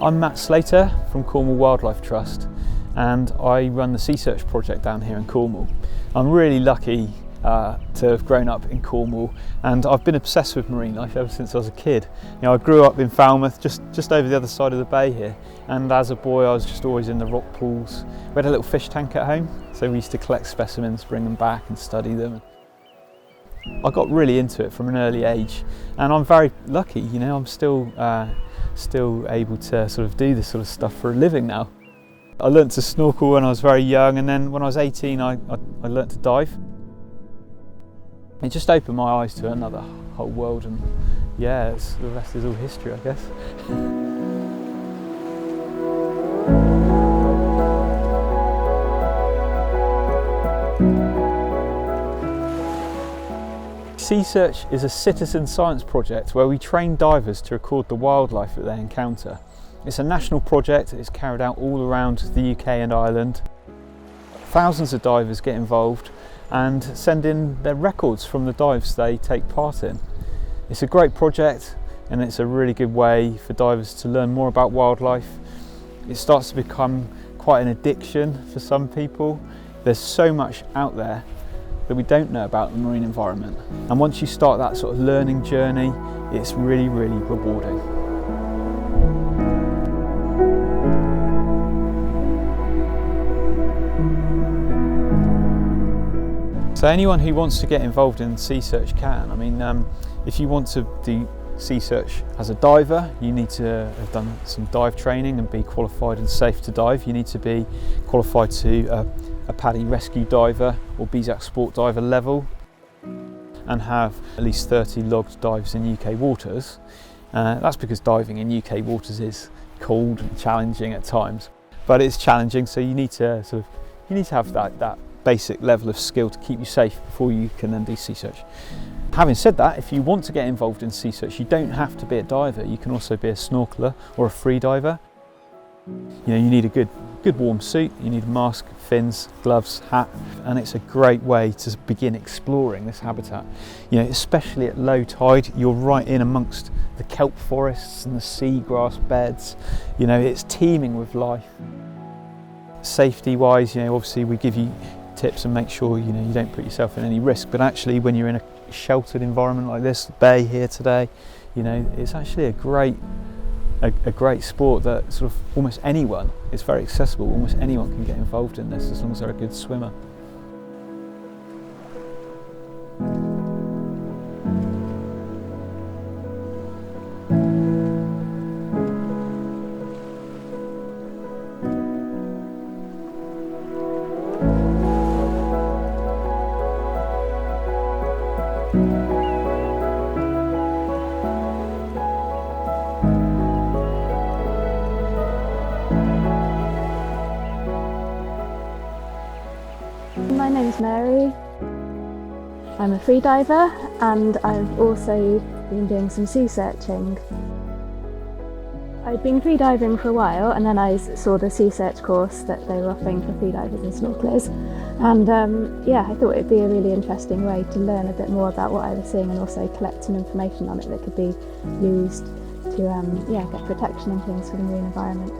I'm Matt Slater from Cornwall Wildlife Trust, and I run the Seasearch project down here in Cornwall. I'm really lucky to have grown up in Cornwall, and I've been obsessed with marine life ever since I was a kid. You know, I grew up in Falmouth, just over the other side of the bay here, and as a boy I was just always in the rock pools. We had a little fish tank at home, so we used to collect specimens, bring them back and study them. I got really into it from an early age, and I'm very lucky, you know, I'm still able to sort of do this sort of stuff for a living now. I learnt to snorkel when I was very young, and then when I was 18 I learnt to dive. It just opened my eyes to another whole world, and yeah, the rest is all history, I guess. Seasearch is a citizen science project where we train divers to record the wildlife that they encounter. It's a national project. It's carried out all around the UK and Ireland. Thousands of divers get involved and send in their records from the dives they take part in. It's a great project, and it's a really good way for divers to learn more about wildlife. It starts to become quite an addiction for some people. There's so much out there that we don't know about the marine environment, and once you start that sort of learning journey, it's really, really rewarding. So anyone who wants to get involved in Seasearch can. I mean, if you want to do Seasearch as a diver, you need to have done some dive training and be qualified and safe to dive. You need to be qualified to a PADI rescue diver or BZAC sport diver level, and have at least 30 logged dives in UK waters. That's because diving in UK waters is cold and challenging at times, but it's challenging, so you need to have that basic level of skill to keep you safe before you can then do Seasearch. Having said that, if you want to get involved in Seasearch, you don't have to be a diver. You can also be a snorkeler or a free diver. You know, you need a good warm suit, you need a mask, fins, gloves, hat, and it's a great way to begin exploring this habitat. You know, especially at low tide, you're right in amongst the kelp forests and the seagrass beds. You know, it's teeming with life. Safety wise, you know, obviously we give you tips and make sure, you know, you don't put yourself in any risk, but actually when you're in a sheltered environment like this bay here today, you know, it's actually a great sport that sort of almost anyone, it's very accessible, almost anyone can get involved in this as long as they're a good swimmer. My name's Mary. I'm a free diver, and I've also been doing some sea searching. I'd been free diving for a while, and then I saw the Seasearch course that they were offering for free divers and snorkelers, and yeah, I thought it'd be a really interesting way to learn a bit more about what I was seeing and also collect some information on it that could be used to get protection and things for the marine environment.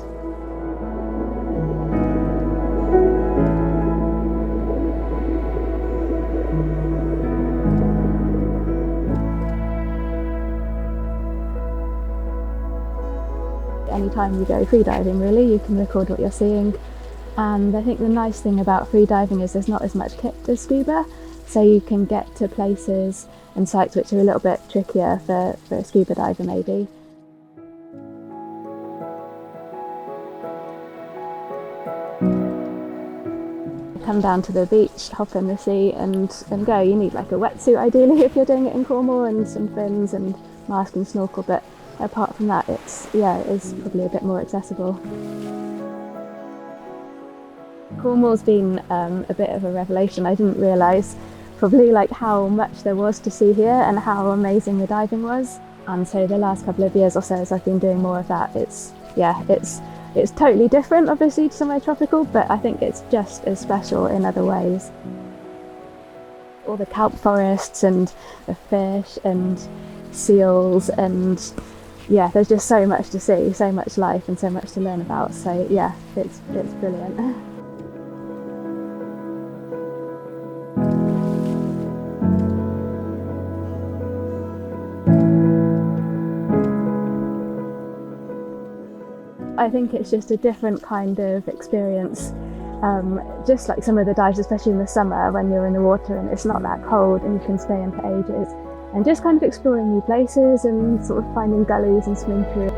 Anytime you go free diving, really, you can record what you're seeing, and I think the nice thing about free diving is there's not as much kit as scuba, so you can get to places and sites which are a little bit trickier for a scuba diver maybe. Come down to the beach, hop in the sea and go. You need like a wetsuit ideally if you're doing it in Cornwall, and some fins and mask and snorkel, but apart from that, it's probably a bit more accessible. Cornwall's been a bit of a revelation. I didn't realise probably like how much there was to see here and how amazing the diving was. And so the last couple of years or so, as I've been doing more of that, it's totally different, obviously, to somewhere tropical, but I think it's just as special in other ways. All the kelp forests and the fish and seals and yeah, there's just so much to see, so much life and so much to learn about. So yeah, it's brilliant. I think it's just a different kind of experience. Just like some of the dives, especially in the summer when you're in the water and it's not that cold and you can stay in for ages, and just kind of exploring new places and sort of finding gullies and swimming through.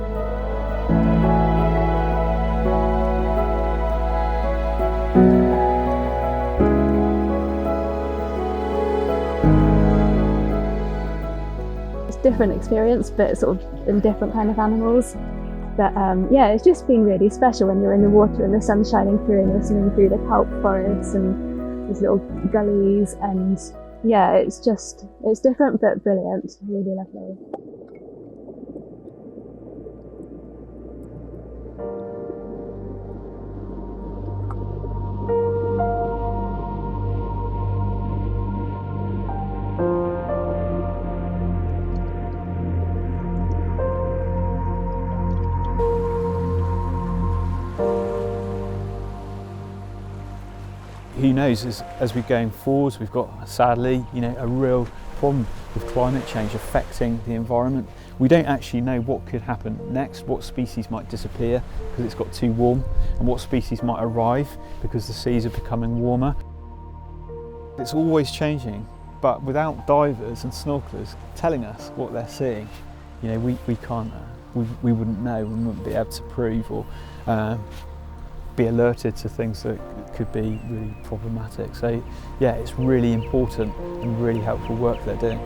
It's a different experience, but sort of in different kind of animals. But yeah, it's just been really special when you're in the water and the sun's shining through and you're swimming through the kelp forests and these little gullies, and yeah, it's different but brilliant, really lovely. Who knows, as we're going forwards, we've got, sadly, a real problem with climate change affecting the environment. We don't actually know what could happen next, what species might disappear because it's got too warm, and what species might arrive because the seas are becoming warmer. It's always changing, but without divers and snorkelers telling us what they're seeing, we can't, we wouldn't know, we wouldn't be able to prove or be alerted to things that could be really problematic. So yeah, it's really important and really helpful work they're doing.